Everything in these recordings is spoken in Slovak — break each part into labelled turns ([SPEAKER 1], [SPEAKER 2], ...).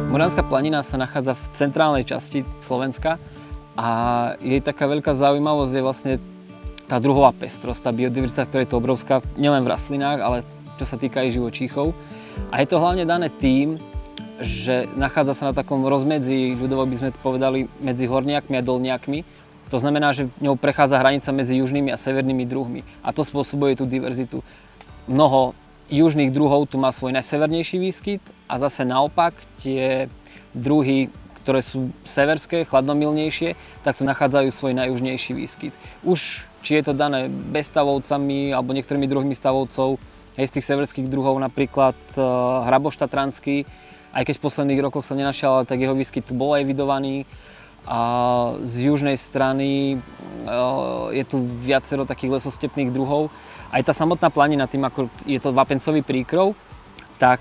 [SPEAKER 1] Muránska planina sa nachádza v centrálnej časti Slovenska a jej taká veľká zaujímavosť je vlastne tá druhová pestrosť, tá biodiverzita, ktorá je to obrovská nielen v rastlinách, ale čo sa týka aj živočíchov. A je to hlavne dané tým, že nachádza sa na takom rozmedzi, ľudovo by sme to povedali, medzi horniakmi a dolniakmi. To znamená, že ňou prechádza hranica medzi južnými a severnými druhmi. A to spôsobuje tú diverzitu. Mnoho južných druhov tu má svoj najsevernejší výskyt a zase naopak tie druhy, ktoré sú severské, chladnomilnejšie, tak tu nachádzajú svoj najjužnejší výskyt. Už či je to dané bezstavovcami alebo niektorými druhmi stavovcov, z tých severských druhov napríklad hraboš tatranský, aj keď v posledných rokoch sa nenašiel, tak jeho výskyt tu bol evidovaný. A z južnej strany je tu viacero takých lesostepných druhov. Aj tá samotná planina, tým ako je to vápencový príkrov, tak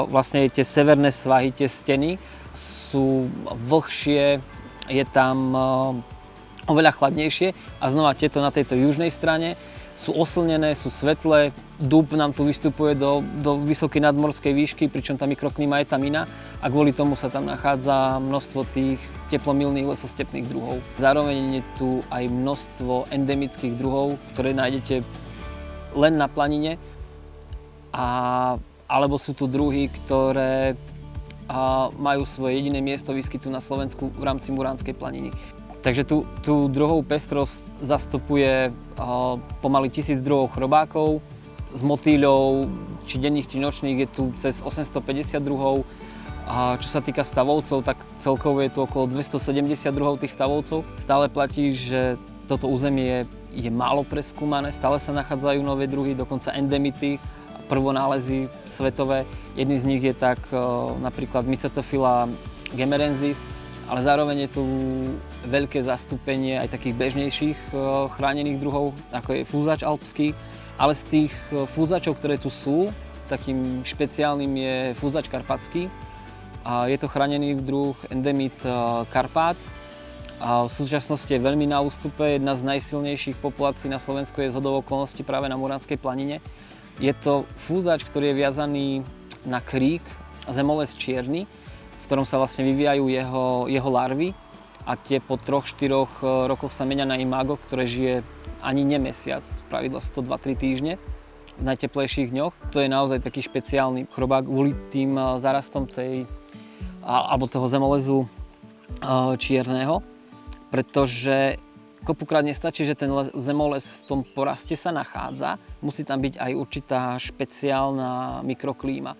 [SPEAKER 1] vlastne tie severné svahy, tie steny sú vlhšie, je tam oveľa chladnejšie a znova tieto na tejto južnej strane sú oslnené, sú svetlé, dúb nám tu vystupuje do vysokej nadmorskej výšky, pričom tá mikroklíma je tam iná a kvôli tomu sa tam nachádza množstvo tých teplomilných lesostepných druhov. Zároveň je tu aj množstvo endemických druhov, ktoré nájdete len na planine, alebo sú tu druhy, ktoré majú svoje jediné miesto výskytu na Slovensku v rámci Muránskej planiny. Takže tú druhovú pestrosť zastupuje pomaly 1000 druhov chrobákov, z motýľov, či denných, či nočných je tu cez 850 druhov. A čo sa týka stavovcov, tak celkovo je tu okolo 270 druhov tých stavovcov. Stále platí, že toto územie je málo preskúmané, stále sa nachádzajú nové druhy, dokonca endemity, prvonálezy svetové. Jedný z nich je tak napríklad Mycetophila gemerensis, ale zároveň je tu veľké zastúpenie aj takých bežnejších chránených druhov, ako je fúzač alpský. Ale z tých fúzačov, ktoré tu sú, takým špeciálnym je fúzač karpatský. Je to chránený druh endemit Karpát. V súčasnosti je veľmi na ústupe, jedna z najsilnejších populácií na Slovensku je zhodou okolností práve na Muránskej planine. Je to fúzač, ktorý je viazaný na krík zemoles čierny, v ktorom sa vlastne vyvíjajú jeho larvy a tie po 3-4 rokoch sa menia na imágo, ktoré žije ani ne mesiac, pravidlo 102-3 týždne v najteplejších dňoch. To je naozaj taký špeciálny chrobák kvôli tým zarastom toho zemolezu čierneho, pretože kopukrát nestačí, že ten zemolez v tom poraste sa nachádza, musí tam byť aj určitá špeciálna mikroklíma.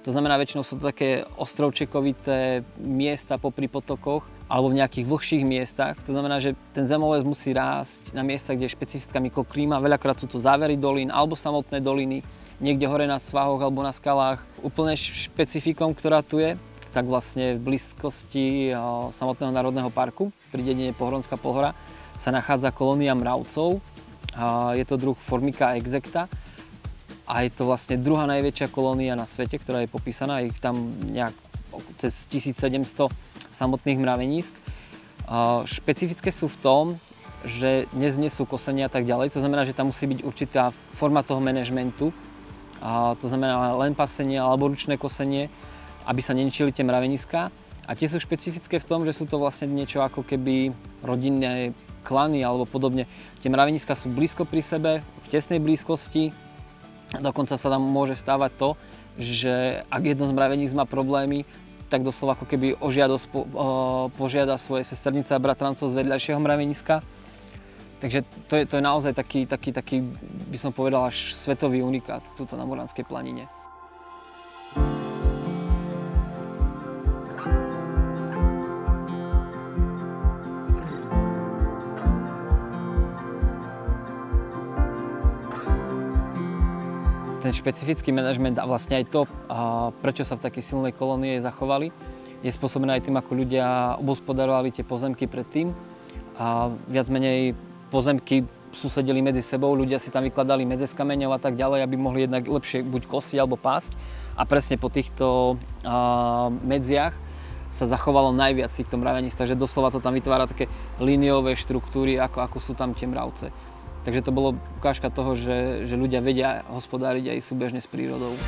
[SPEAKER 1] To znamená, väčšinou sú to také ostrovčekovité miesta popri potokoch alebo v nejakých vlhších miestach. To znamená, že ten zemolez musí rásť na miestach, kde je špecifická mikroklíma. Veľakrát sú to závery dolín alebo samotné doliny, niekde hore na svahoch alebo na skalách. Úplne špecifikom, ktorá tu je, tak vlastne v blízkosti samotného národného parku pri dedine Pohronská Polhora sa nachádza kolónia mravcov. Je to druh Formica execta. A je to vlastne druhá najväčšia kolónia na svete, ktorá je popísaná. Je tam nejak cez 1700 samotných mravenísk. Špecifické sú v tom, že neznesú kosenia a tak ďalej. To znamená, že tam musí byť určitá forma toho manažmentu. To znamená len pasenie alebo ručné kosenie, aby sa neničili tie mraveniská. A tie sú špecifické v tom, že sú to vlastne niečo ako keby rodinné klany alebo podobne. Tie mraveniská sú blízko pri sebe, v tesnej blízkosti. Dokonca sa tam môže stávať to, že ak jedno z mravenísk má problémy, tak doslova ako keby o žiadosť požiada svoje sesternice a bratrancov z vedľajšieho mraveniska. Takže to je naozaj taký, by som povedal, až svetový unikát tuto na Muránskej planine. Ten špecifický manažment a vlastne aj to, prečo sa v takej silnej kolónie zachovali, je spôsobené aj tým, ako ľudia obhospodarovali tie pozemky predtým. Viac menej pozemky susedili medzi sebou, ľudia si tam vykladali medze z kameňov a tak ďalej, aby mohli jednak lepšie buď kosiť alebo pásť. A presne po týchto medziach sa zachovalo najviac týchto mraveníc, takže doslova to tam vytvára také líniové štruktúry, ako sú tam tie mravce. Takže to bolo ukážka toho, že ľudia vedia hospodáriť aj súbežne s prírodou.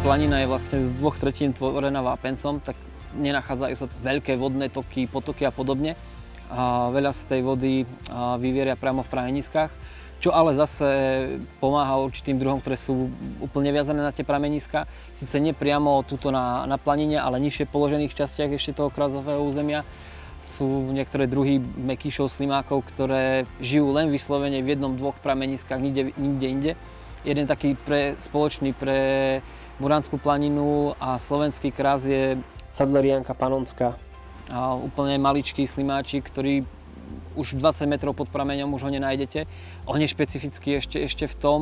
[SPEAKER 1] planina je vlastne z 2/3 tvorená vápencom, tak nenachádzajú sa veľké vodné toky, potoky a podobne. A veľa z tej vody vyvieria priamo v prameniskách, čo ale zase pomáha určitým druhom, ktoré sú úplne viazané na tie prameniska. Sice nie priamo tuto na planine, ale nižšie položených častiach ešte toho krazového územia sú niektoré druhy mekýšov, slimákov, ktoré žijú len vyslovene v jednom, dvoch prameniskách, nikde inde. Jeden taký spoločný pre Muránsku planinu a slovenský kráz je
[SPEAKER 2] Sadlerianka panonská.
[SPEAKER 1] A úplne maličký slimáčik, ktorý už 20 metrov pod prameňom už ho nenájdete. On je špecifický ešte v tom,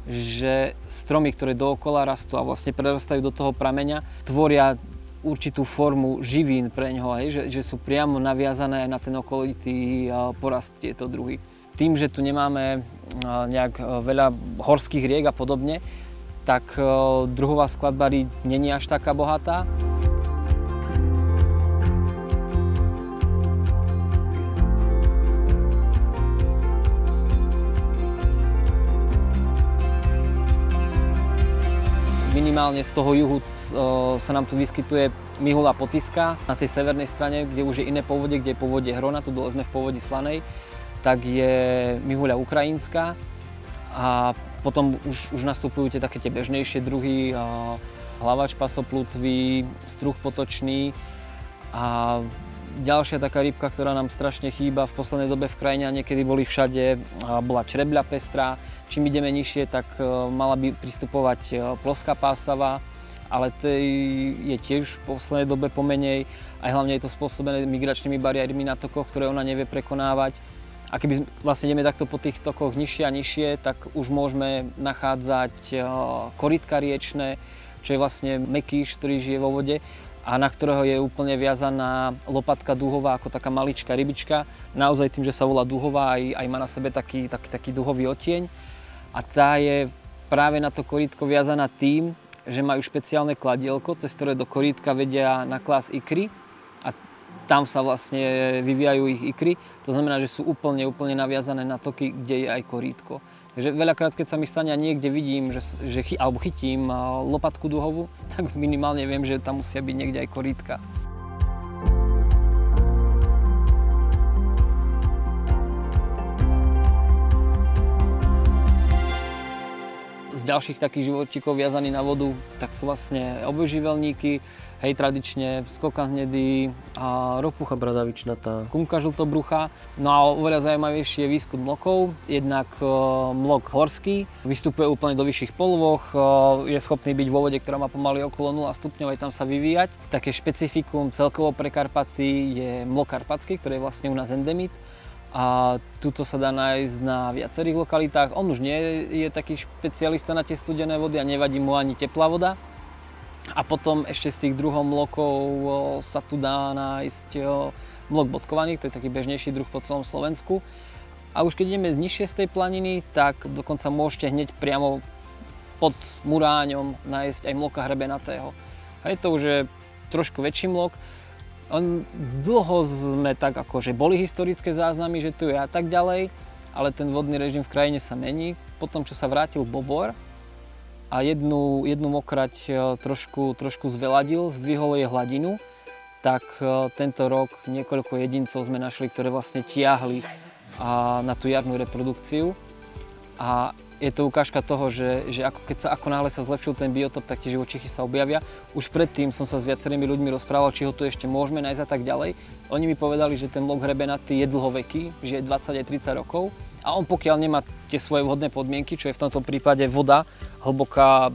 [SPEAKER 1] že stromy, ktoré dookola rastú a vlastne prerastajú do toho prameňa, tvoria určitú formu živín pre ňoho, že sú priamo naviazané na ten okolitý porast tieto druhy. Tým, že tu nemáme nejak veľa horských riek a podobne, tak druhová skladba nie je až taká bohatá. Minimálne z toho juhu sa nám tu vyskytuje mihula potiska. Na tej severnej strane, kde už je iné povodie, kde je povodie Hrona, tu dole sme v povodí Slanej, tak je mihuľa ukrajinská. A potom už nastupujú tie bežnejšie druhy, hlavač pasoplutvý, struh potočný a ďalšia taká rybka, ktorá nám strašne chýba v poslednej dobe v krajine a niekedy boli všade, bola črebľa pestrá. Čím ideme nižšie, tak mala by pristupovať ploská pásava, ale tej je tiež v poslednej dobe pomenej. Aj hlavne je to spôsobené migračnými bariérmi na tokoch, ktoré ona nevie prekonávať. A keby vlastne ideme takto po tých tokoch nižšie a nižšie, tak už môžeme nachádzať korytka riečne, čo je vlastne mekýš, ktorý žije vo vode a na ktorého je úplne viazaná lopatka dúhová ako taká maličká rybička. Naozaj tým, že sa volá dúhová, aj má na sebe taký dúhový odtieň. A tá je práve na to korýtko viazaná tým, že majú špeciálne kladielko, cez ktoré do korýtka vedia naklásť ikry. A tam sa vlastne vyvíjajú ich ikry. To znamená, že sú úplne naviazané na toky, kde je aj korýtko. Takže veľakrát, keď sa mi stane a niekde vidím, alebo chytím lopatku dúhovú, tak minimálne viem, že tam musia byť niekde aj korýtka. Z ďalších takých živočíkov viazaných na vodu, tak sú vlastne obojživelníky, tradične skokan hnedý a
[SPEAKER 2] ropucha bradavičnatá,
[SPEAKER 1] kumka žltobrucha. No a oveľa zaujímavejší je výskyt mlokov. Jednak mlok horský, vystupuje úplne do vyšších polôch, je schopný byť vo vode, ktorá má pomaly okolo 0 stupňov, aj tam sa vyvíjať. Také špecifikum celkovo pre Karpaty je mlok karpatský, ktorý je vlastne u nás endemit. A tuto sa dá nájsť na viacerých lokalitách. On už nie je taký špecialista na tie studené vody a nevadí mu ani teplá voda. A potom ešte z tých druhov mlokov sa tu dá nájsť mlok bodkovaný, to je taký bežnejší druh po celom Slovensku. A už keď ideme nižšie z tej planiny, tak dokonca môžete hneď priamo pod Muráňom nájsť aj mloka hrebenatého. A je to už trošku väčší mlok. Dlho sme tak akože boli historické záznamy, že tu je a tak ďalej, ale ten vodný režim v krajine sa mení. Potom, čo sa vrátil bobor a jednu mokrať trošku zveladil, zdvihol jej hladinu, tak tento rok niekoľko jedincov sme našli, ktoré vlastne tiahli na tú jarnú reprodukciu. A je to ukážka toho, že ako náhle sa zlepšil ten biotop, tak tie živočichy sa objavia. Už predtým som sa s viacerými ľuďmi rozprával, či ho tu ešte môžeme nájsť a tak ďalej. Oni mi povedali, že ten mlok hrebenatý je dlhoveký, že je 20 aj 30 rokov. A on pokiaľ nemá tie svoje vhodné podmienky, čo je v tomto prípade voda, hlboká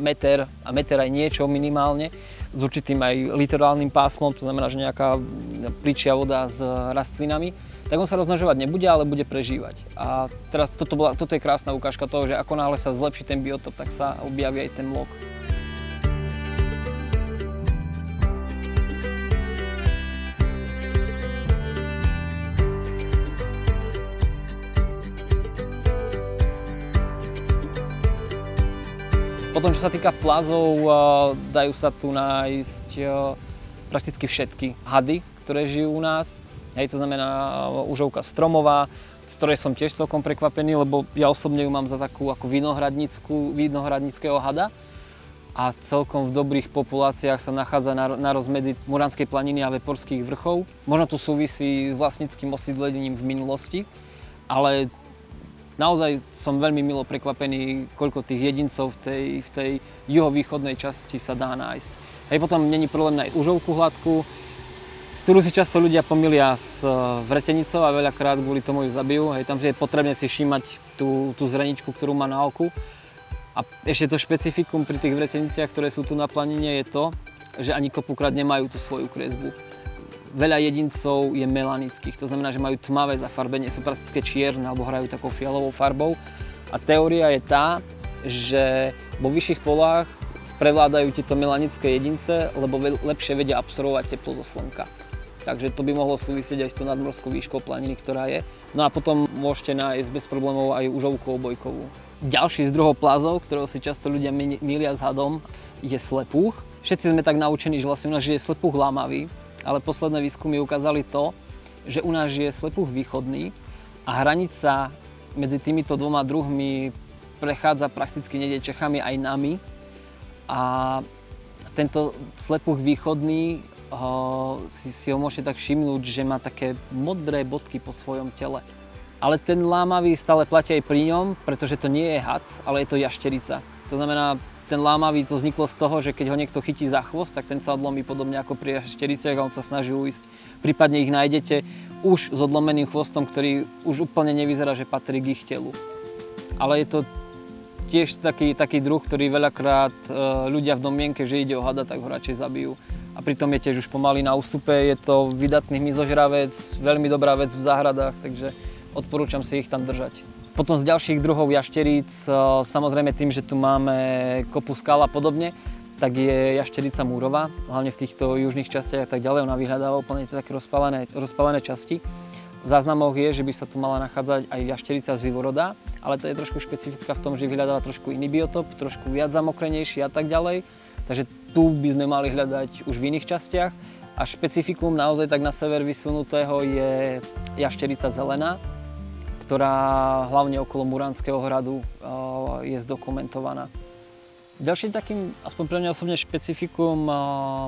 [SPEAKER 1] meter a meter aj niečo minimálne, s určitým aj litorálnym pásmom, to znamená, že nejaká pličia voda s rastlinami, tak on sa rozmnožovať nebude, ale bude prežívať. A teraz toto je krásna ukážka toho, že ako náhle sa zlepší ten biotop, tak sa objaví aj ten mlok. Potom, čo sa týka plazov, dajú sa tu nájsť prakticky všetky hady, ktoré žijú u nás. To znamená užovka stromová, z ktorej som tiež celkom prekvapený, lebo ja osobne ju mám za takú ako vinohradníckeho hada. a celkom v dobrých populáciách sa nachádza na rozmedzi Muranskej planiny a Veporských vrchov. Možno to súvisí s vlastníckym osídlením v minulosti, ale naozaj som veľmi milo prekvapený, koľko tých jedincov v tej juhovýchodnej časti sa dá nájsť. Hej, potom není problém nájsť užovku hladkú, ktorú si často ľudia pomýlia s vretenicou a veľakrát kvôli tomu ju zabijú. Hej, tam je potrebné si všímať tú zreničku, ktorú má na oku. A ešte to špecifikum pri tých vreteniciach, ktoré sú tu na planine, je to, že ani kopukrát nemajú tú svoju kresbu. Veľa jedincov je melanických, to znamená, že majú tmavé zafarbenie, sú prakticky čierne alebo hrajú takou fialovou farbou. A teória je tá, že vo vyšších polách prevládajú tieto melanické jedince, lebo lepšie vedia absorbovať teplo zo slnka. Takže to by mohlo súvisieť aj s tou nadmorskou výškou planiny, ktorá je. No a potom môžete nájsť bez problémov aj užovku obojkovú. Ďalší z druhov plazov, ktorého si často ľudia mýlia s hadom, je slepúch. Všetci sme tak naučení, že vlastne u nás žije slepúch lámavý, ale posledné výskumy ukázali to, že u nás žije slepúch východný a hranica medzi týmito dvoma druhmi prechádza prakticky niekde Čechami aj nami. A tento slepúch východný si ho môžete tak všimnúť, že má také modré bodky po svojom tele. Ale ten lámavý stále platí aj pri ňom, pretože to nie je had, ale je to jašterica. To znamená, ten lámavý to vzniklo z toho, že keď ho niekto chytí za chvost, tak ten sa odlomí podobne ako pri jaštericiach a on sa snaží uísť. Prípadne ich nájdete už s odlomeným chvostom, ktorý už úplne nevyzerá, že patrí k ich telu. Ale je to tiež taký druh, ktorý veľakrát ľudia v domienke, že ide o hada, tak ho radšej zabijú. A pritom je tiež už pomaly na ústupe, je to vydatný hmyzožravec, veľmi dobrá vec v záhradách, takže odporúčam si ich tam držať. Potom z ďalších druhov jašteríc, samozrejme tým, že tu máme kopu skál a podobne, tak je jašterica múrová, hlavne v týchto južných častiach a tak ďalej, ona vyhľadáva úplne také rozpálené časti. V záznamoch je, že by sa tu mala nachádzať aj jašterica živoroda, ale to je trošku špecifická v tom, že vyhľadáva trošku iný biotop, trošku viac zamokrenejší a tak ďalej. Takže tu by sme mali hľadať už v iných častiach. A špecifikum naozaj tak na sever vysunutého je jašterica zelená, ktorá hlavne okolo Muranského hradu je zdokumentovaná. Ďalším takým, aspoň pre mňa osobne špecifikum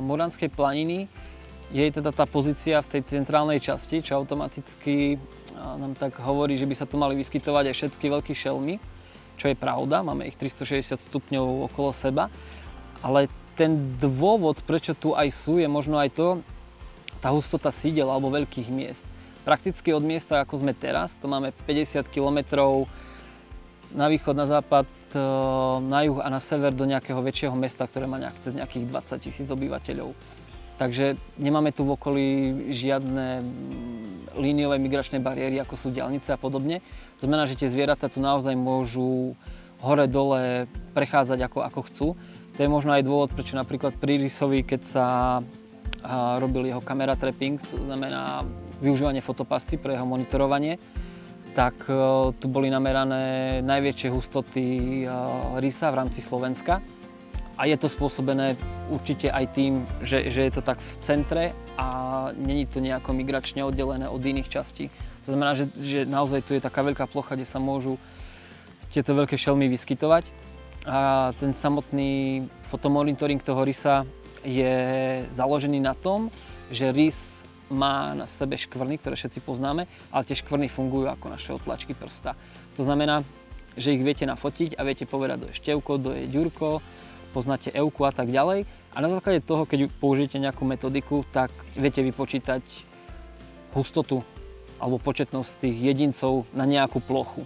[SPEAKER 1] Muranskej planiny je teda tá pozícia v tej centrálnej časti, čo automaticky nám tak hovorí, že by sa tu mali vyskytovať aj všetky veľké šelmy, čo je pravda, máme ich 360 stupňov okolo seba, ale ten dôvod, prečo tu aj sú, je možno aj to, tá hustota sídel alebo veľkých miest. Prakticky od miesta, ako sme teraz, to máme 50 km na východ, na západ, na juh a na sever do nejakého väčšieho mesta, ktoré má cez nejakých 20 000 obyvateľov. Takže nemáme tu v okolí žiadne líniové migračné bariéry, ako sú diaľnice a podobne. To znamená, že tie zvieratá tu naozaj môžu hore-dole prechádzať ako chcú. To je možno aj dôvod, prečo napríklad pri rysovi, keď sa robil jeho camera trapping, to znamená využívanie fotopasci pre jeho monitorovanie, tak tu boli namerané najväčšie hustoty rysa v rámci Slovenska. A je to spôsobené určite aj tým, že je to tak v centre a není to nejako migračne oddelené od iných častí. To znamená, že naozaj tu je taká veľká plocha, kde sa môžu tieto veľké šelmy vyskytovať. A ten samotný fotomonitoring toho rysa je založený na tom, že rys má na sebe škvrny, ktoré všetci poznáme, ale tie škvrny fungujú ako naše otlačky prsta. To znamená, že ich viete nafotiť a viete povedať, kto je števko, kto je ďurko, poznáte evku a tak ďalej. A na základe toho, keď použijete nejakú metodiku, tak viete vypočítať hustotu alebo početnosť tých jedincov na nejakú plochu.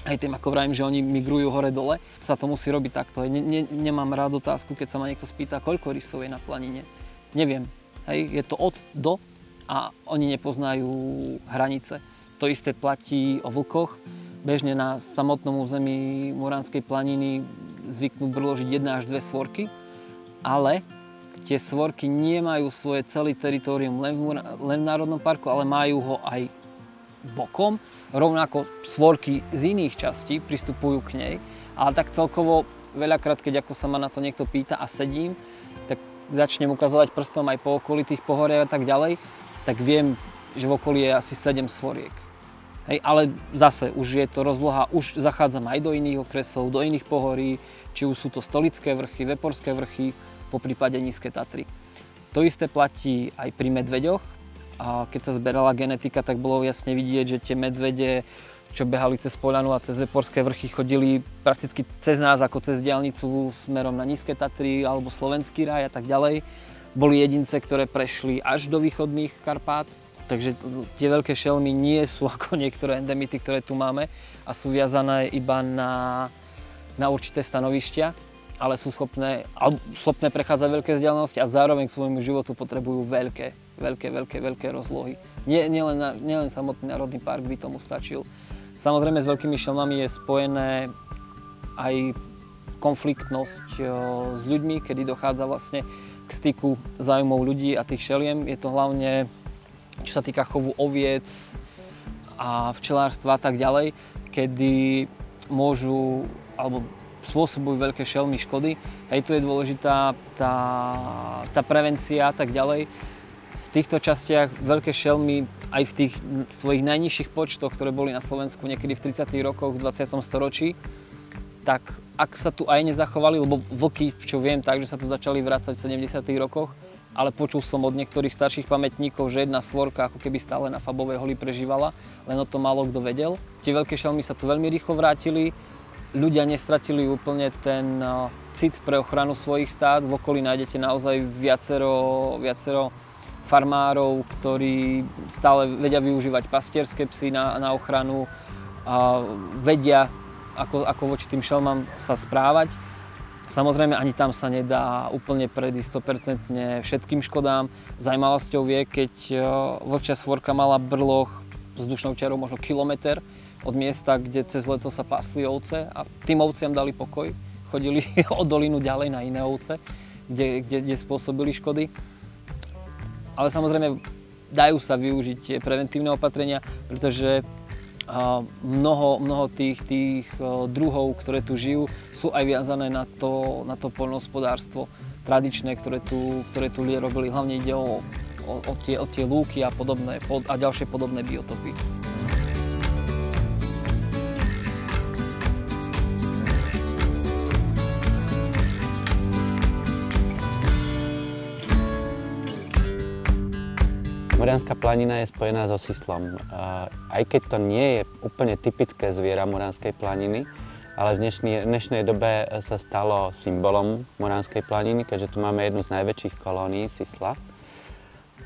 [SPEAKER 1] Aj tým, ako vravím, že oni migrujú hore-dole, sa to musí robiť takto. Nemám rád otázku, keď sa ma niekto spýta, koľko rysov je na planine. Neviem. Hej, je to od do a oni nepoznajú hranice. To isté platí o vlkoch. Bežne na samotnom území Muranskej planiny zvyknú brložiť 1 až 2 svorky, ale tie svorky nemajú svoje celé teritorium len v Národnom parku, ale majú ho aj bokom. Rovnako svorky z iných častí pristupujú k nej, ale tak celkovo veľakrát, keď ako sa ma na to niekto pýta a sedím, tak začnem ukazovať prstom aj po okolí tých pohoriach a tak ďalej, tak viem, že v okolí je asi 7 svoriek. Hej, ale zase už je to rozloha, už zachádzam aj do iných okresov, do iných pohorí, či už sú to Stolické vrchy, Veporské vrchy, poprípade Nízke Tatry. To isté platí aj pri medveďoch. A keď sa zberala genetika, tak bolo jasne vidieť, že tie medvede, čo behali cez Poľanu a cez Veporské vrchy, chodili prakticky cez nás ako cez diaľnicu smerom na Nízke Tatry alebo Slovenský raj a tak ďalej. Boli jedince, ktoré prešli až do východných Karpát. Takže tie veľké šelmy nie sú ako niektoré endemity, ktoré tu máme a sú viazané iba na určité stanovištia, ale sú schopné prechádzať veľké vzdialenosti a zároveň k svojmu životu potrebujú veľké rozlohy. Nielen samotný národný park by tomu stačil. Samozrejme s veľkými šelmami je spojené aj konfliktnosť s ľuďmi, kedy dochádza vlastne k styku záujmov ľudí a tých šeliem. Je to hlavne čo sa týka chovu oviec a včelárstva a tak ďalej, kedy môžu alebo spôsobujú veľké šelmy škody. Hej, tu je dôležitá tá prevencia a tak ďalej. V týchto častiach veľké šelmy aj v tých svojich najnižších počtoch, ktoré boli na Slovensku niekedy v 30. rokoch v 20. storočí, tak ak sa tu aj nezachovali, lebo vlky, čo viem, tak, že sa tu začali vrácať v 70. rokoch, ale počul som od niektorých starších pamätníkov, že jedna svorka ako keby stále na Fabovej holi prežívala, len o tom málo kto vedel. Tie veľké šelmy sa tu veľmi rýchlo vrátili, ľudia nestratili úplne ten cit pre ochranu svojich stád. V okolí nájdete naozaj viacero farmárov, ktorí stále vedia využívať pastierské psy na ochranu a vedia, ako voči tým šelmám sa správať. Samozrejme, ani tam sa nedá úplne predísť 100% všetkým škodám. Zajímavosťou je, keď vlčia svorka mala brloch vzdušnou čiarou možno kilometr od miesta, kde cez leto sa pásli ovce a tým ovciam dali pokoj. Chodili o dolinu ďalej na iné ovce, kde spôsobili škody. Ale samozrejme, dajú sa využiť tie preventívne opatrenia, pretože mnoho tých druhov, ktoré tu žijú, sú aj viazané na to poľnohospodárstvo tradičné, ktoré tu ľudia robili. Hlavne ide o tie lúky a ďalšie podobné biotopy.
[SPEAKER 3] Muránska planina je spojená so sislom. Aj keď to nie je úplne typické zviera Muránskej planiny, ale v dnešnej dobe sa stalo symbolom Muránskej planiny, keďže tu máme jednu z najväčších kolónií sisla.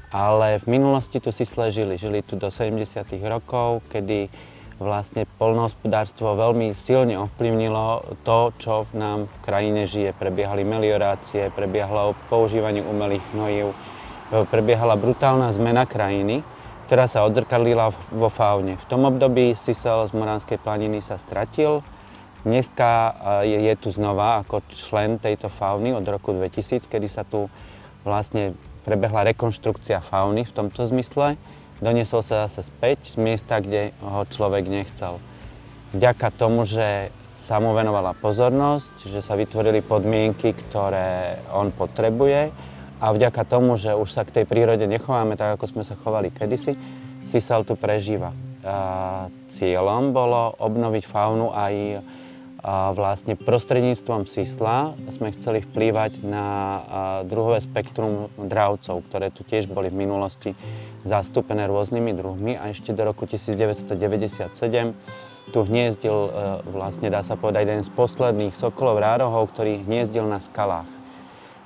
[SPEAKER 3] Ale v minulosti tu sisle žili tu do 70. rokov, kedy vlastne poľnohospodárstvo veľmi silne ovplyvnilo to, čo nám v krajine žije. Prebiehali meliorácie, prebiehalo používanie umelých hnojív, prebiehala brutálna zmena krajiny, ktorá sa odzrkadlila vo faune. V tom období sisel z Muránskej planiny sa stratil. Dneska je tu znova ako člen tejto fauny od roku 2000, kedy sa tu vlastne prebehla rekonštrukcia fauny v tomto zmysle. Doniesol sa zase späť z miesta, kde ho človek nechcel. Vďaka tomu, že sa mu venovala pozornosť, že sa vytvorili podmienky, ktoré on potrebuje, a vďaka tomu, že už sa k tej prírode nechováme tak, ako sme sa chovali kedysi, sisel tu prežíva. Cieľom bolo obnoviť faunu aj vlastne prostredníctvom sisla. Sme chceli vplývať na druhové spektrum dravcov, ktoré tu tiež boli v minulosti zastúpené rôznymi druhmi. A ešte do roku 1997 tu hniezdil, vlastne dá sa povedať, jeden z posledných sokolov rárohov, ktorý hniezdil na skalách.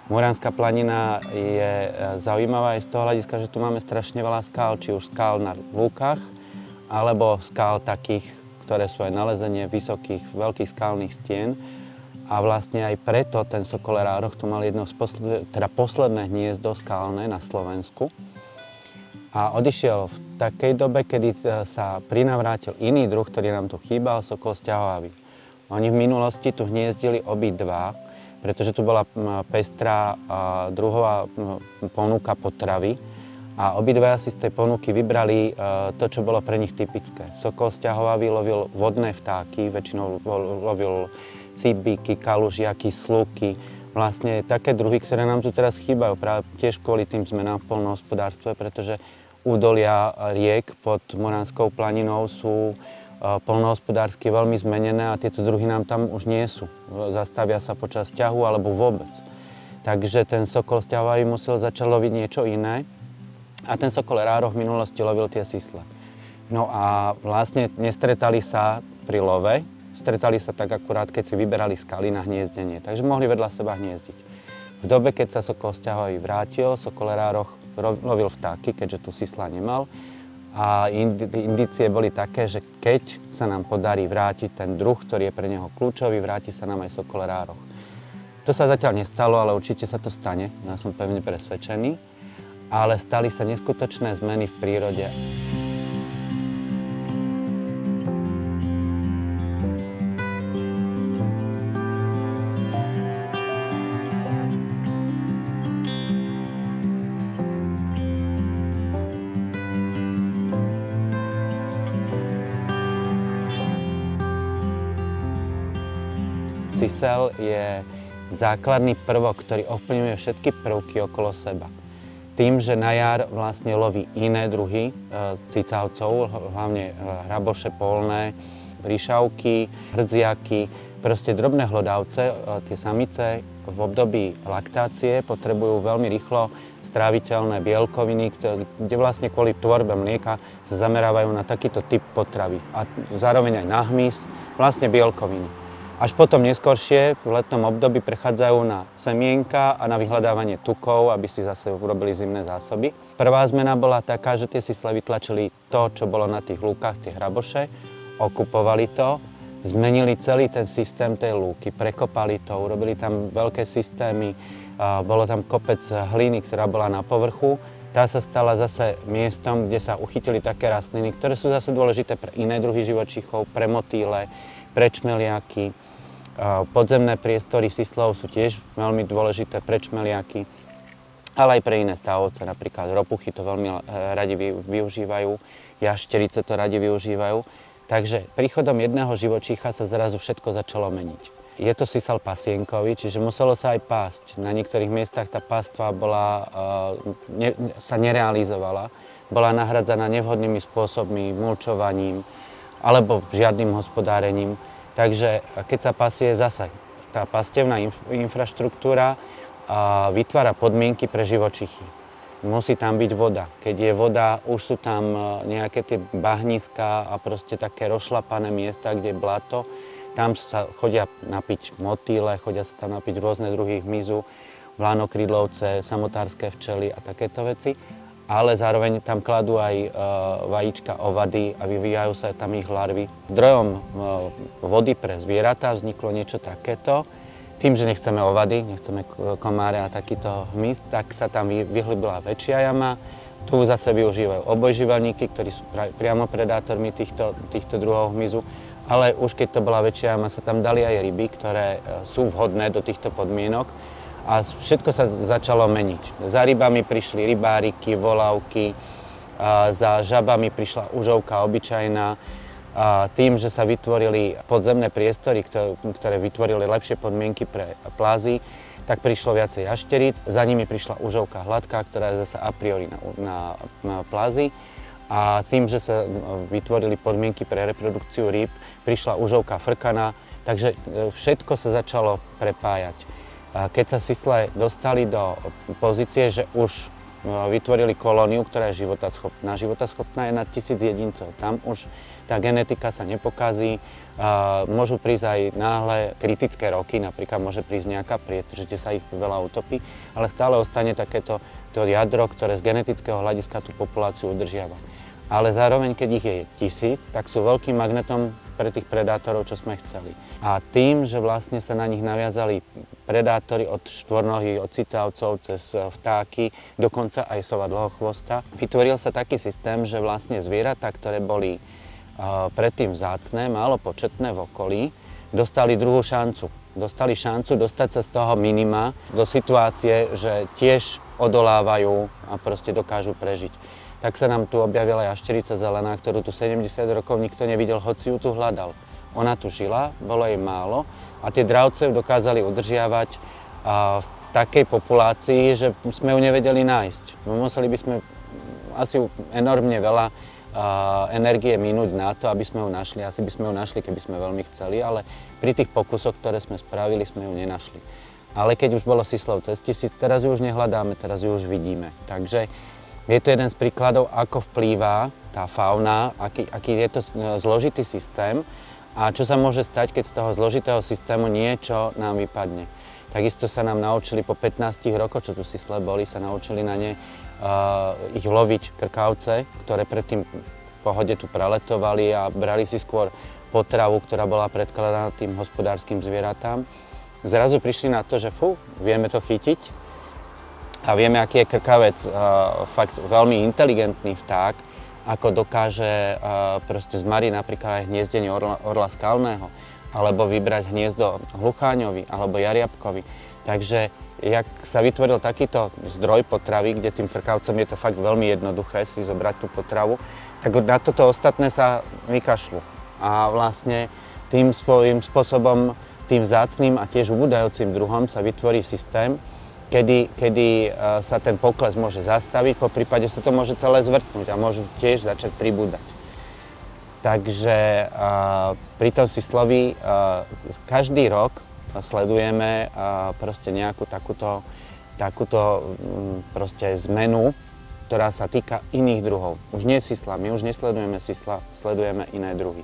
[SPEAKER 3] Muránska planina je zaujímavá aj z toho hľadiska, že tu máme strašne veľa skál, či už skál na lúkach, alebo skál takých, ktoré sú aj nalezenie vysokých, veľkých skalných stien. A vlastne aj preto ten sokolí rároch tu mal jedno z posledné hniezdo skalné na Slovensku. A odišiel v takej dobe, kedy sa prinavrátil iný druh, ktorý nám tu chýbal, sokol sťahohavý. Oni v minulosti tu hniezdili obidva, pretože tu bola pestrá druhová ponuka potravy a obidvaja si z tej ponuky vybrali to, čo bolo pre nich typické. Sokol sťahohavý lovil vodné vtáky, väčšinou lovil cibíky, kalužiaky, sluky, vlastne také druhy, ktoré nám tu teraz chýbajú práve tiež kvôli tým zmenám v poľnohospodárstve, pretože údolia riek pod Moranskou planinou sú poľnohospodársky veľmi zmenené a tieto druhy nám tam už nie sú. Zastavia sa počas ťahu alebo vôbec. Takže ten sokol sťahovavý musel začať loviť niečo iné a ten sokol rároch v minulosti lovil tie sisle. No a vlastne nestretali sa pri love, stretali sa tak akurát, keď si vyberali skaly na hniezdenie, takže mohli vedľa seba hniezdiť. V dobe, keď sa sokol sťahovavý vrátil, sokol rároch lovil vtáky, keďže tu sisla nemal. A indície boli také, že keď sa nám podarí vrátiť ten druh, ktorý je pre neho kľúčový, vráti sa nám aj sokol rároch. To sa zatiaľ nestalo, ale určite sa to stane, ja som pevne presvedčený. Ale stali sa neskutočné zmeny v prírode. Cysel je základný prvok, ktorý ovplyvňuje všetky prvky okolo seba. Tým, že na jar vlastne loví iné druhy cicavcov, hlavne hraboše polné, ryšavky, hrdziaky, proste drobné hlodavce, tie samice v období laktácie potrebujú veľmi rýchlo stráviteľné bielkoviny, kde vlastne kvôli tvorbe mlieka sa zamerávajú na takýto typ potravy a zároveň aj na hmyz, vlastne bielkoviny. Až potom neskôršie v letnom období prechádzajú na semienka a na vyhľadávanie tukov, aby si zase urobili zimné zásoby. Prvá zmena bola taká, že tie sisle vytlačili to, čo bolo na tých lúkach, tie hraboše, okupovali to, zmenili celý ten systém tej lúky, prekopali to, urobili tam veľké systémy, bolo tam kopec hliny, ktorá bola na povrchu. Tá sa stala zase miestom, kde sa uchytili také rastliny, ktoré sú zase dôležité pre iné druhy živočíchov, pre motýle, pre čmeliaky. Podzemné priestory sislov sú tiež veľmi dôležité pre čmeliaky, ale aj pre iné stavovce, napríklad ropuchy to veľmi radi využívajú, jašterice to radi využívajú. Takže príchodom jedného živočícha sa zrazu všetko začalo meniť. Je to sisal pasienkový, čiže muselo sa aj pásť. Na niektorých miestach tá pástva sa nerealizovala, bola nahradzaná nevhodnými spôsobmi, mulčovaním alebo žiadnym hospodárením. Takže keď sa pasie zase, tá pastevná infraštruktúra vytvára podmienky pre živočichy. Musí tam byť voda. Keď je voda, už sú tam nejaké tie bahniská a proste také rozšlapané miesta, kde je blato. Tam sa chodia napiť motýle, chodia sa tam napiť rôzne druhy hmyzu, vlánokrydlovce, samotárske včely a takéto veci. Ale zároveň tam kladú aj vajíčka ovady a vyvíjajú sa tam ich larvy. Zdrojom vody pre zvieratá vzniklo niečo takéto. Tým, že nechceme ovady, nechceme komáre a takýto hmyz, tak sa tam vyhlbila väčšia jama. Tu zase využívajú obojživelníky, ktorí sú priamo predátormi týchto druhov hmyzu. Ale už keď to bola väčšia jama, sa tam dali aj ryby, ktoré sú vhodné do týchto podmienok. A všetko sa začalo meniť. Za rybami prišli rybáriky, volavky, za žabami prišla užovka obyčajná. Tým, že sa vytvorili podzemné priestory, ktoré vytvorili lepšie podmienky pre plázy, tak prišlo viacej jašteríc. Za nimi prišla užovka hladká, ktorá je zase a priori na plázy. A tým, že sa vytvorili podmienky pre reprodukciu rýb, prišla užovka frkaná, takže všetko sa začalo prepájať. Keď sa sisle dostali do pozície, že už vytvorili kolóniu, ktorá je životaschopná. Životaschopná je na 1000 jedincov. Tam už tá genetika sa nepokazí. Môžu prísť aj náhle kritické roky, napríklad môže prísť nejaká prieť, že sa ich veľa utopí, ale stále ostane takéto jadro, ktoré z genetického hľadiska tú populáciu udržiava. Ale zároveň, keď ich je 1000, tak sú veľkým magnetom pre tých predátorov, čo sme chceli. A tým, že vlastne sa na nich naviazali predátori od štvornohých, od cicavcov cez vtáky, dokonca aj sova dlhochvosta, vytvoril sa taký systém, že vlastne zvieratá, ktoré boli predtým vzácne, málo početné v okolí, dostali druhú šancu. Dostali šancu dostať sa z toho minima do situácie, že tiež odolávajú a proste dokážu prežiť. Tak sa nám tu objavila jašterica zelená, ktorú tu 70 rokov nikto nevidel, hoci ju tu hľadal. Ona tu žila, bolo jej málo a tie dravce ju dokázali udržiavať v takej populácii, že sme ju nevedeli nájsť. Museli by sme asi enormne veľa energie minúť na to, aby sme ju našli. Asi by sme ju našli, keby sme veľmi chceli, ale pri tých pokusoch, ktoré sme spravili, sme ju nenašli. Ale keď už bolo Sislov cez 1000, teraz ju už nehľadáme, teraz ju už vidíme. Takže je to jeden z príkladov, ako vplýva tá fauna, aký je to zložitý systém a čo sa môže stať, keď z toho zložitého systému niečo nám vypadne. Takisto sa nám naučili po 15 rokoch, čo tu sisle boli, sa naučili na ne ich loviť krkavce, ktoré predtým v pohode tu preletovali a brali si skôr potravu, ktorá bola predkladaná tým hospodárskym zvieratám. Zrazu prišli na to, že vieme to chytiť a vieme, aký je krkavec fakt veľmi inteligentný vták, ako dokáže proste zmariť napríklad aj hniezdenie orla skalného, alebo vybrať hniezdo hlucháňovi alebo jariabkovi. Takže jak sa vytvoril takýto zdroj potravy, kde tým krkavcom je to fakt veľmi jednoduché si zobrať tú potravu, tak na toto ostatné sa vykašľú. A vlastne tým svojím spôsobom, tým vzácnym a tiež ubúdajúcim druhom sa vytvorí systém, kedy sa ten pokles môže zastaviť, po prípade sa to môže celé zvrtnúť a môžu tiež začať pribúdať. Takže pri tom Sislovi každý rok sledujeme proste nejakú takúto proste zmenu, ktorá sa týka iných druhov. Už nie sisla, my už nesledujeme sisla, sledujeme iné druhy.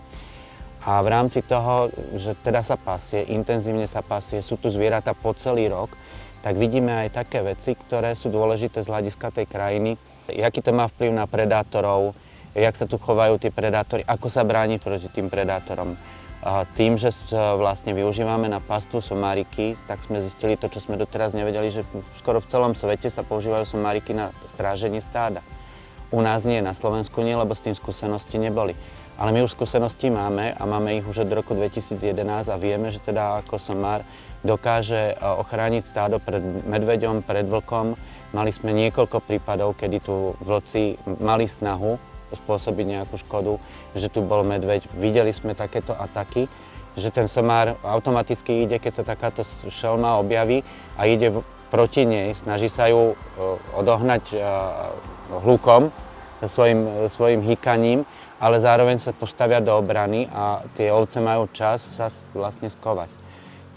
[SPEAKER 3] A v rámci toho, že teda sa pasie, intenzívne sa pasie, sú tu zvieratá po celý rok, tak vidíme aj také veci, ktoré sú dôležité z hľadiska tej krajiny. Jaký to má vplyv na predátorov, jak sa tu chovajú tie predátory, ako sa brániť proti tým predátorom. Tým, že vlastne využívame na pastu somáriky, tak sme zistili to, čo sme doteraz nevedeli, že skoro v celom svete sa používajú somáriky na stráženie stáda. U nás nie, na Slovensku nie, lebo s tým skúsenosti neboli. Ale my už skúsenosti máme a máme ich už od roku 2011 a vieme, že teda ako somár dokáže ochrániť stádo pred medveďom, pred vlkom. Mali sme niekoľko prípadov, kedy tu vlci mali snahu spôsobiť nejakú škodu, že tu bol medveď. Videli sme takéto ataky, že ten somár automaticky ide, keď sa takáto šelma objaví a ide proti nej, snaží sa ju odohnať hlukom, svojim hýkaním, ale zároveň sa postavia do obrany a tie ovce majú čas sa vlastne skovať.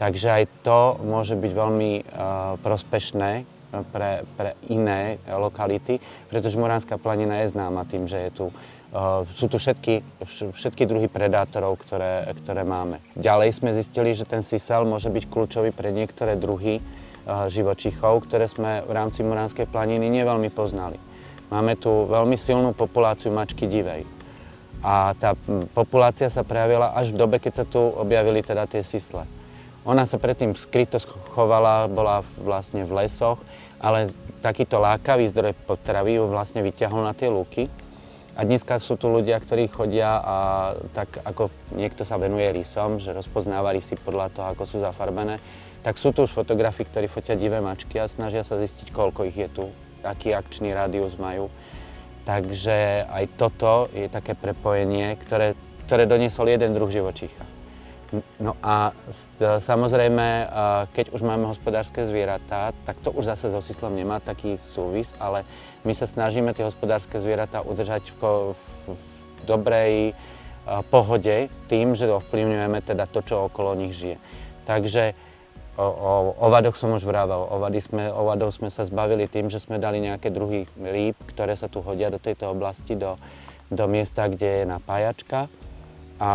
[SPEAKER 3] Takže aj to môže byť veľmi prospešné pre iné lokality, pretože Muránska planina je známa tým, že sú tu všetky druhy predátorov, ktoré máme. Ďalej sme zistili, že ten sisal môže byť kľúčový pre niektoré druhy živočíchov, ktoré sme v rámci Muránskej planiny neveľmi poznali. Máme tu veľmi silnú populáciu mačky divej. A tá populácia sa prejavila až v dobe, keď sa tu objavili teda tie sisle. Ona sa predtým skryto chovala, bola vlastne v lesoch, ale takýto lákavý zdroj potravy ju vlastne vyťahol na tie lúky. A dneska sú tu ľudia, ktorí chodia a tak ako niekto sa venuje rysom, že rozpoznáva rysy podľa toho, ako sú zafarbené, tak sú tu už fotografi, ktorí fotia divé mačky a snažia sa zistiť, koľko ich je tu, aký akčný rádius majú. Takže aj toto je také prepojenie, ktoré doniesol jeden druh živočícha. No a samozrejme, keď už máme hospodárske zvieratá, tak to už zase so sislom nemá taký súvis, ale my sa snažíme tie hospodárske zvieratá udržať v dobrej pohode tým, že ovplyvňujeme teda to, čo okolo nich žije. Takže o ovadoch som už vravel. Ovadov sme sa zbavili tým, že sme dali nejaké druhy rýb, ktoré sa tu hodia do tejto oblasti, do miesta, kde je napájačka. A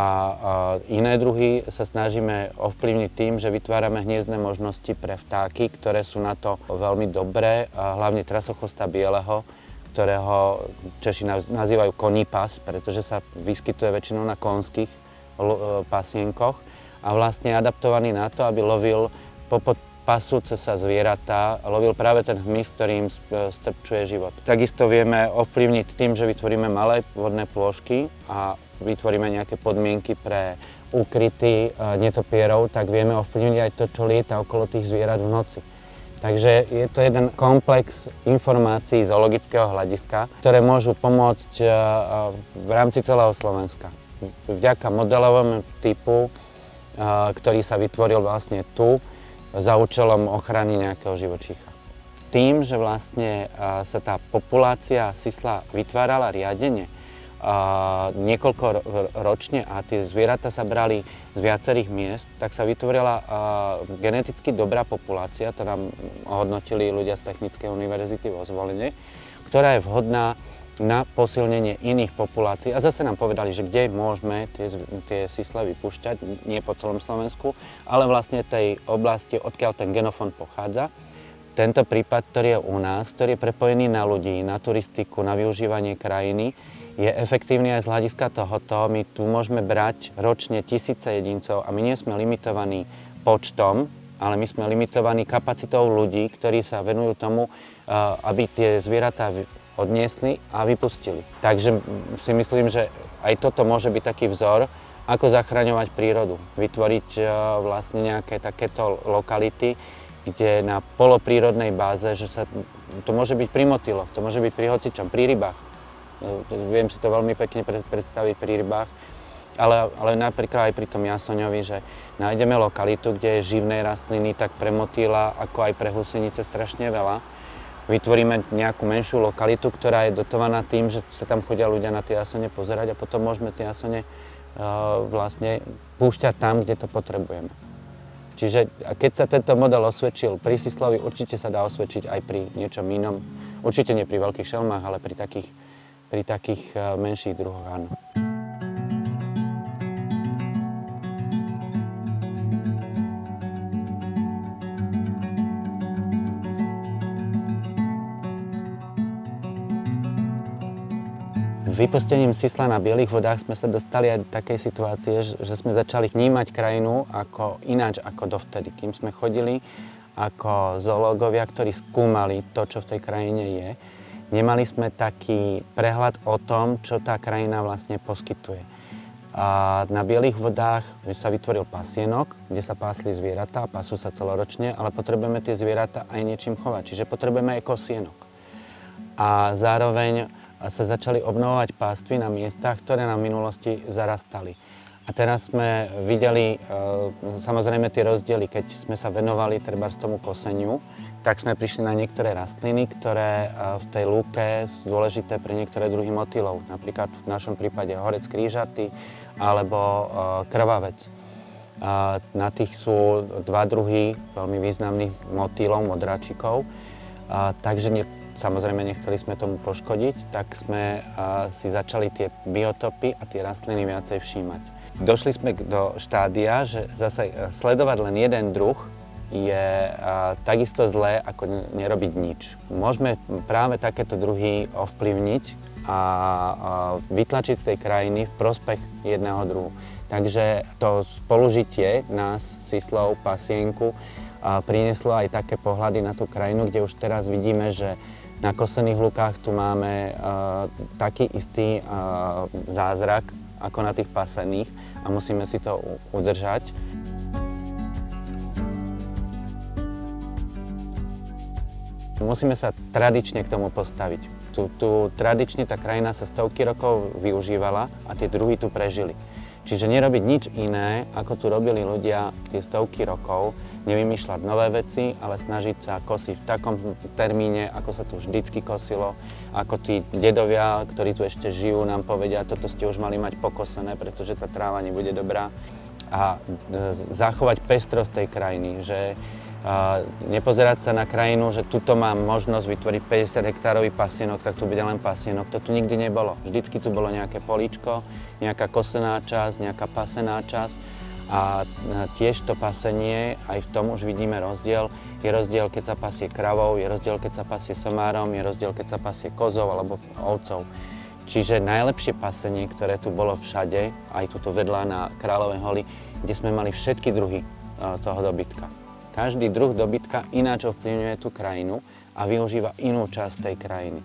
[SPEAKER 3] iné druhy sa snažíme ovplyvniť tým, že vytvárame hniezdne možnosti pre vtáky, ktoré sú na to veľmi dobré, hlavne trasochvosta bieleho, ktorého Češi nazývajú koní pas, pretože sa vyskytuje väčšinou na konských pasienkoch a vlastne je adaptovaný na to, aby lovil popod pasúce sa zvieratá, lovil práve ten hmyz, ktorý im strpčuje život. Takisto vieme ovplyvniť tým, že vytvoríme malé vodné plôžky a vytvoríme nejaké podmienky pre úkryty netopierov, tak vieme ovplyvniť aj to, čo lieta okolo tých zvierat v noci. Takže je to jeden komplex informácií zoologického hľadiska, ktoré môžu pomôcť v rámci celého Slovenska. Vďaka modelovému typu, ktorý sa vytvoril vlastne tu, za účelom ochrany nejakého živočícha. tým, že vlastne sa tá populácia sisla vytvárala riadene niekoľko ročne a tie zvieratá sa brali z viacerých miest, tak sa vytvorila geneticky dobrá populácia, to nám ohodnotili ľudia z Technickej univerzity vo Zvoline, ktorá je vhodná na posilnenie iných populácií. A zase nám povedali, že kde môžeme tie sisle vypúšťať, nie po celom Slovensku, ale vlastne tej oblasti, odkiaľ ten genofond pochádza. Tento prípad, ktorý je u nás, ktorý je prepojený na ľudí, na turistiku, na využívanie krajiny, je efektívny aj z hľadiska tohoto. My tu môžeme brať ročne tisíce jedincov a my nie sme limitovaní počtom, ale my sme limitovaní kapacitou ľudí, ktorí sa venujú tomu, aby tie zvieratá odniesli a vypustili. Takže si myslím, že aj toto môže byť taký vzor, ako zachraňovať prírodu. Vytvoriť vlastne nejaké takéto lokality, kde na poloprírodnej báze, že sa to môže byť pri motyloch, to môže byť pri hocičom, pri rybách. Viem si to veľmi pekne predstaviť pri rybách, ale napríklad aj pri tom jasoňovi, že nájdeme lokalitu, kde je živnej rastliny, tak pre motýla, ako aj pre husenice strašne veľa. Vytvoríme nejakú menšiu lokalitu, ktorá je dotovaná tým, že sa tam chodia ľudia na tie jasone pozerať a potom môžeme tie jasone vlastne púšťať tam, kde to potrebujeme. Čiže keď sa tento model osvedčil pri sislovi, určite sa dá osvedčiť aj pri niečom inom. Určite nie pri veľkých šelmách, ale pri takých menších druhoch, áno. Vypustením sisla na bielých vodách sme sa dostali aj do takej situácie, že sme začali vnímať krajinu ináč ako dovtedy. Kým sme chodili ako zoológovia, ktorí skúmali to, čo v tej krajine je, nemali sme taký prehľad o tom, čo tá krajina vlastne poskytuje. A na bielých vodách sa vytvoril pasienok, kde sa pásli zvieratá, pasú sa celoročne, ale potrebujeme tie zvieratá aj niečím chovať, čiže potrebujeme aj kosienok. A zároveň sa začali obnovovať pastvy na miestach, ktoré nám v minulosti zarastali. A teraz sme videli samozrejme tie rozdiely, keď sme sa venovali trebárs tomu koseniu, tak sme prišli na niektoré rastliny, ktoré v tej lúke sú dôležité pre niektoré druhy motýlov. Napríklad v našom prípade horec krížaty alebo krvavec. Na tých sú dva druhy veľmi významných motýlov, modráčikov. Takže samozrejme nechceli sme tomu poškodiť, tak sme si začali tie biotopy a tie rastliny viacej všímať. Došli sme do štádia, že zase sledovať len jeden druh je takisto zlé, ako nerobiť nič. Môžeme práve takéto druhy ovplyvniť a vytlačiť z tej krajiny v prospech jedného druhu. Takže to spolužitie nás, sislov, pasienku, prinieslo aj také pohľady na tú krajinu, kde už teraz vidíme, že na kosených lukách tu máme taký istý zázrak ako na tých pasených a musíme si to udržať. Musíme sa tradične k tomu postaviť. Tradične tá krajina sa stovky rokov využívala a tie druhy tu prežili. Čiže nerobiť nič iné, ako tu robili ľudia tie stovky rokov, nevymýšľať nové veci, ale snažiť sa kosiť v takom termíne, ako sa tu vždycky kosilo, ako tí dedovia, ktorí tu ešte žijú, nám povedia, toto ste už mali mať pokosené, pretože tá tráva nebude dobrá. A zachovať pestrosť tej krajiny, že nepozerať sa na krajinu, že tuto mám možnosť vytvoriť 50 hektárový pasienok, tak tu bude len pasienok. To tu nikdy nebolo. Vždycky tu bolo nejaké políčko, nejaká kosená časť, nejaká pasená časť. A tiež to pasenie, aj v tom už vidíme rozdiel. Je rozdiel, keď sa pasie kravou, je rozdiel, keď sa pasie somárom, je rozdiel, keď sa pasie kozou alebo ovcov. Čiže najlepšie pasenie, ktoré tu bolo všade, aj tuto vedľa na Kráľovej holi, kde sme mali všetky druhy toho dobytka. Každý druh dobytka ináč ovplyvňuje tú krajinu a využíva inú časť tej krajiny.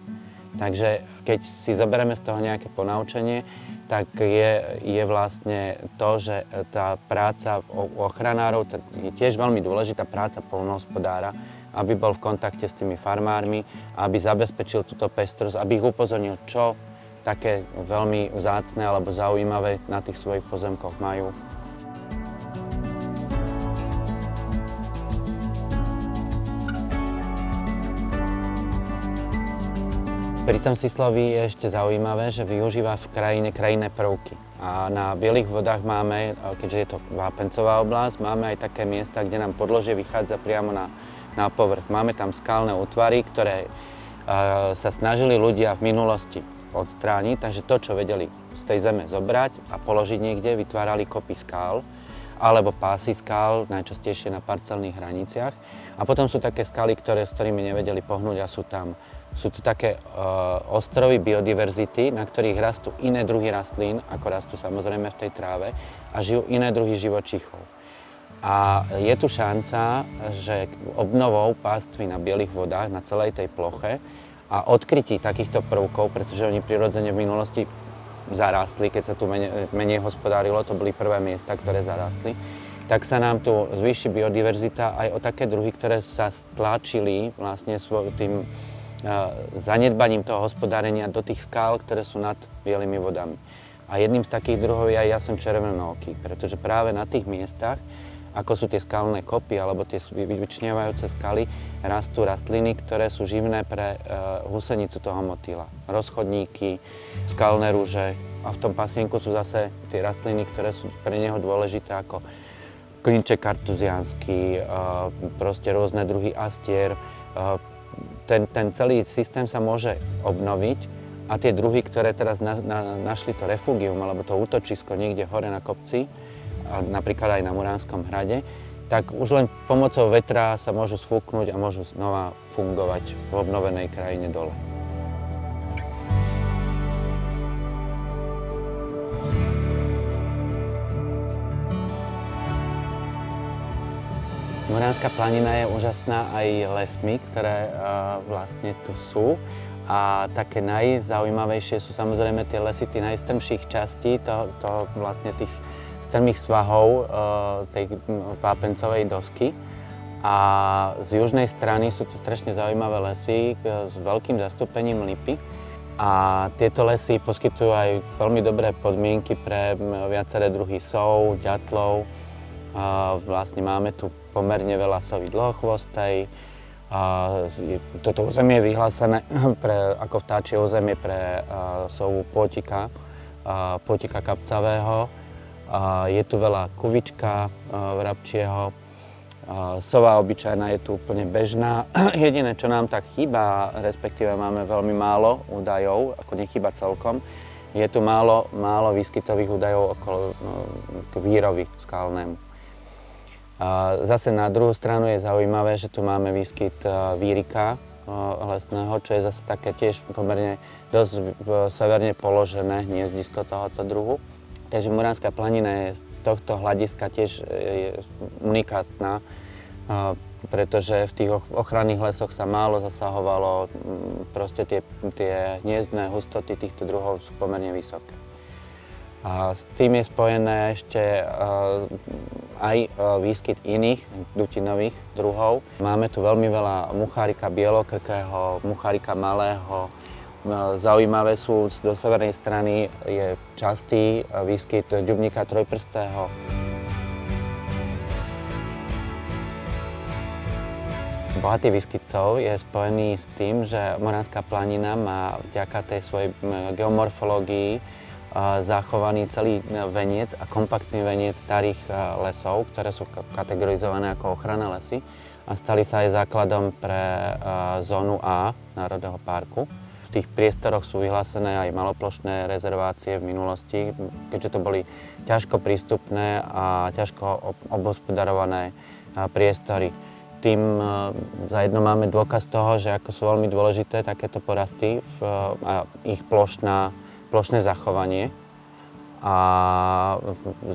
[SPEAKER 3] Takže keď si zoberieme z toho nejaké ponaučenie, tak je vlastne to, že tá práca ochranárov je tiež veľmi dôležitá práca poľnohospodára, aby bol v kontakte s tými farmármi, aby zabezpečil túto pestrosť, aby ich upozornil, čo také veľmi vzácne alebo zaujímavé na tých svojich pozemkoch majú. Pri tom sislovi je ešte zaujímavé, že využíva v krajine krajinné prvky. A na Bielých vodách máme, keďže je to vápencová oblasť, máme aj také miesta, kde nám podložie vychádza priamo na povrch. Máme tam skalné útvary, ktoré sa snažili ľudia v minulosti odstrániť, takže to, čo vedeli z tej zeme zobrať a položiť niekde, vytvárali kopy skál alebo pásy skál, najčastejšie na parcelných hraniciach. A potom sú také skaly, s ktorými nevedeli pohnúť a sú to také ostrovy biodiverzity, na ktorých rastú iné druhy rastlín, ako rastú samozrejme v tej tráve, a žijú iné druhy živočíchov. A je tu šanca, že obnovou pastvy na Bielých vodách, na celej tej ploche a odkrytí takýchto prvkov, pretože oni prirodzene v minulosti zarástli, keď sa tu menej hospodárilo, to boli prvé miesta, ktoré zarástli, tak sa nám tu zvýši biodiverzita aj o také druhy, ktoré sa stlačili vlastne tým zanedbaním toho hospodárenia do tých skál, ktoré sú nad Bielými vodami. A jedným z takých druhov je aj jasen červenooký, pretože práve na tých miestach, ako sú tie skalné kopy alebo tie vyčnievajúce skaly, rastú rastliny, ktoré sú živné pre husenicu toho motýla. Rozchodníky, skalné rúže a v tom pasienku sú zase tie rastliny, ktoré sú pre neho dôležité ako klinček kartuziánsky, proste rôzne druhy astier. Ten celý systém sa môže obnoviť a tie druhy, ktoré teraz našli to refugium alebo to útočisko niekde hore na kopci, a napríklad aj na Muránskom hrade, tak už len pomocou vetra sa môžu sfúknuť a môžu znova fungovať v obnovenej krajine dole. Muránska planina je úžasná aj lesmi, ktoré vlastne tu sú. A také najzaujímavejšie sú samozrejme tie lesy, tie najstrmších častí, vlastne tých strmých svahov tej vápencovej dosky. A z južnej strany sú tu strašne zaujímavé lesy s veľkým zastúpením lipy. A tieto lesy poskytujú aj veľmi dobré podmienky pre viaceré druhy sov, ďatlov. Vlastne máme tu pomerne veľa soví dlhochvostej. Toto územie je vyhlásené ako vtáčie územie pre sovu pôtika kapcavého. Je tu veľa kuvička vrabčieho. Sova obyčajná je tu úplne bežná. Jediné, čo nám tak chýba, respektíve máme veľmi málo údajov, ako nechýba celkom, je tu málo výskytových údajov okolo k vírovi skalnému. Zase na druhú stranu je zaujímavé, že tu máme výskyt vírika lesného, čo je zase také tiež pomerne dosť severne položené hniezdisko tohoto druhu. Takže Muránska planina je z tohto hľadiska tiež unikátna, pretože v tých ochranných lesoch sa málo zasahovalo, proste tie hniezdne hustoty týchto druhov sú pomerne vysoké. A s tým je spojené ešte aj výskyt iných dutinových druhov. Máme tu veľmi veľa muchárika bielokrkého, muchárika malého. Zaujímavé sú, do severnej strany je častý výskyt ďubníka trojprstého. Bohatý výskyt sov je spojený s tým, že Muránska planina má vďaka tej svojej geomorfológii zachovaný celý veniec a kompaktný veniec starých lesov, ktoré sú kategorizované ako ochranné lesy a stali sa aj základom pre zónu A Národného parku. V tých priestoroch sú vyhlásené aj maloplošné rezervácie v minulosti, keďže to boli ťažko prístupné a ťažko obhospodarované priestory. Tým zajedno máme dôkaz toho, že ako sú veľmi dôležité takéto porasty a ich plošné zachovanie. A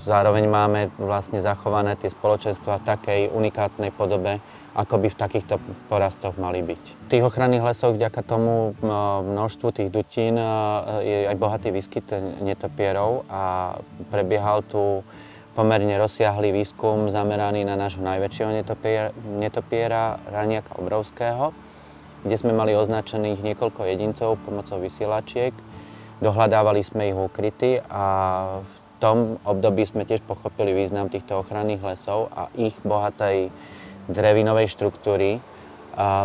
[SPEAKER 3] zároveň máme vlastne zachované tie spoločenstva v takej unikátnej podobe, ako by v takýchto porastoch mali byť. V tých ochranných lesoch vďaka tomu množstvu tých dutín je aj bohatý výskyt netopierov a prebiehal tu pomerne rozsiahlý výskum zameraný na nášho najväčšieho netopiera, raniaka obrovského, kde sme mali označených niekoľko jedincov pomocou vysielačiek. Dohľadávali sme ich úkryty a v tom období sme tiež pochopili význam týchto ochranných lesov a ich bohatej drevinovej štruktúry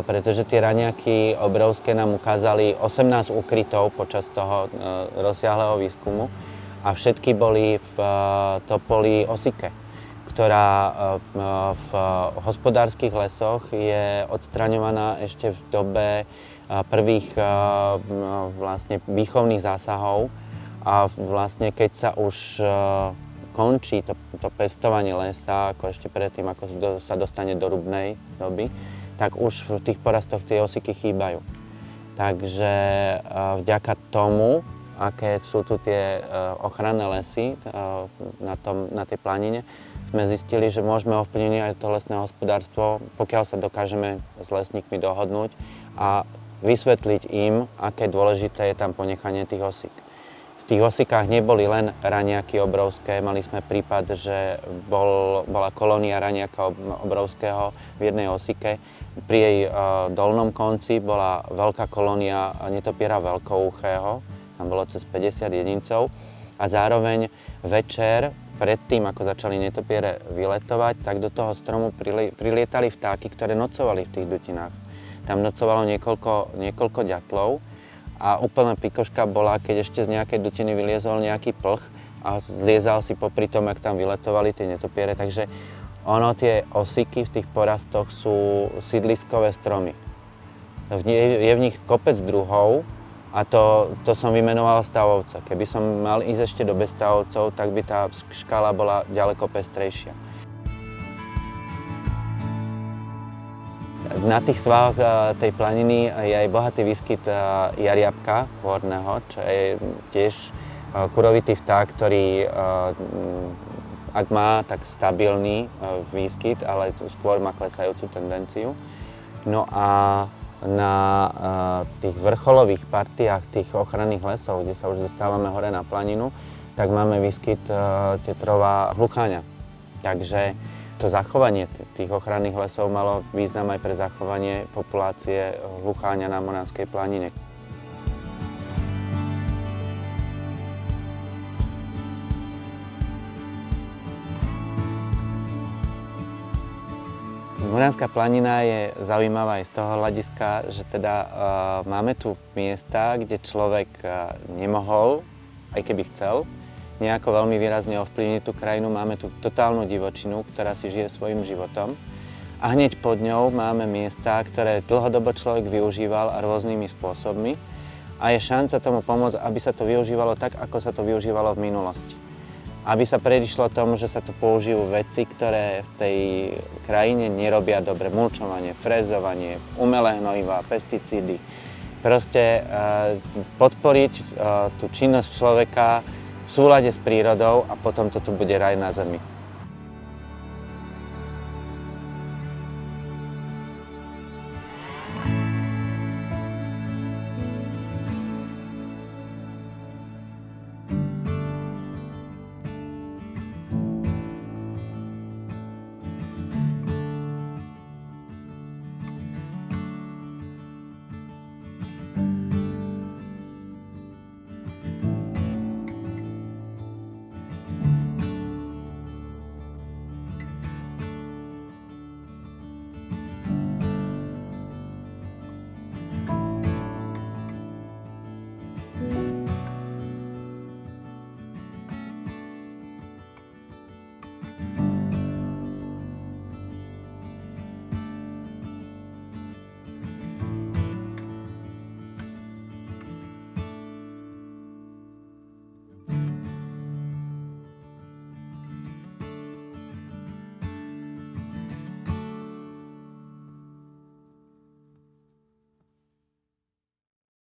[SPEAKER 3] pretože tie raňaky obrovské nám ukázali 18 úkrytov počas toho rozsiahleho výskumu a všetky boli v topoli osike, ktorá v hospodárskych lesoch je odstraňovaná ešte v dobe prvých vlastne výchovných zásahov a vlastne keď sa už končí to pestovanie lesa, ako ešte predtým, ako sa dostane do rubnej doby, tak už v tých porastoch tie osiky chýbajú. Takže vďaka tomu, aké sú tu tie ochranné lesy na tej planine, sme zistili, že môžeme ovplyvniť aj to lesné hospodárstvo, pokiaľ sa dokážeme s lesníkmi dohodnúť a vysvetliť im, aké dôležité je tam ponechanie tých osík. V tých osikách neboli len raňaky obrovské, mali sme prípad, že bola kolónia raňaka obrovského v jednej osike. Pri jej dolnom konci bola veľká kolónia netopiera veľkouchého, tam bolo cez 50 jedincov a zároveň večer, predtým ako začali netopiere vyletovať, tak do toho stromu prilietali vtáky, ktoré nocovali v tých dutinách. Tam nocovalo niekoľko ďatlov a úplná pikoška bola, keď ešte z nejakej dutiny vyliezol nejaký plch a zliezal si popri tom, jak tam vyletovali tie netopiere. Takže tie osiky v tých porastoch sú sídliskové stromy. Je v nich kopec druhov a to som vymenoval stavovca. Keby som mal ísť ešte do bezstavovcov, tak by tá škála bola ďaleko pestrejšia. Na tých svahoch tej planiny je aj bohatý výskyt jariabka horného, čo je tiež kurovitý vták, ktorý ak má, tak stabilný výskyt, ale skôr má klesajúcu tendenciu. No a na tých vrcholových partiách tých ochranných lesov, kde sa už dostávame hore na planinu, tak máme výskyt tetrova hlucháňa. Takže to zachovanie tých ochranných lesov malo význam aj pre zachovanie populácie hlucháňa na Moránskej planine. Moránska planina je zaujímavá aj z toho hľadiska, že teda máme tu miesta, kde človek nemohol, aj keby chcel, nejako veľmi výrazne ovplyvniť tú krajinu. Máme tu totálnu divočinu, ktorá si žije svojím životom. A hneď pod ňou máme miesta, ktoré dlhodobo človek využíval a rôznymi spôsobmi. A je šanca tomu pomôcť, aby sa to využívalo tak, ako sa to využívalo v minulosti. Aby sa predišlo tomu, že sa tu použijú veci, ktoré v tej krajine nerobia dobre. Mulčovanie, frezovanie, umelé hnojivá, pesticídy. Proste podporiť tú činnosť človeka v súlade s prírodou a potom to tu bude raj na zemi.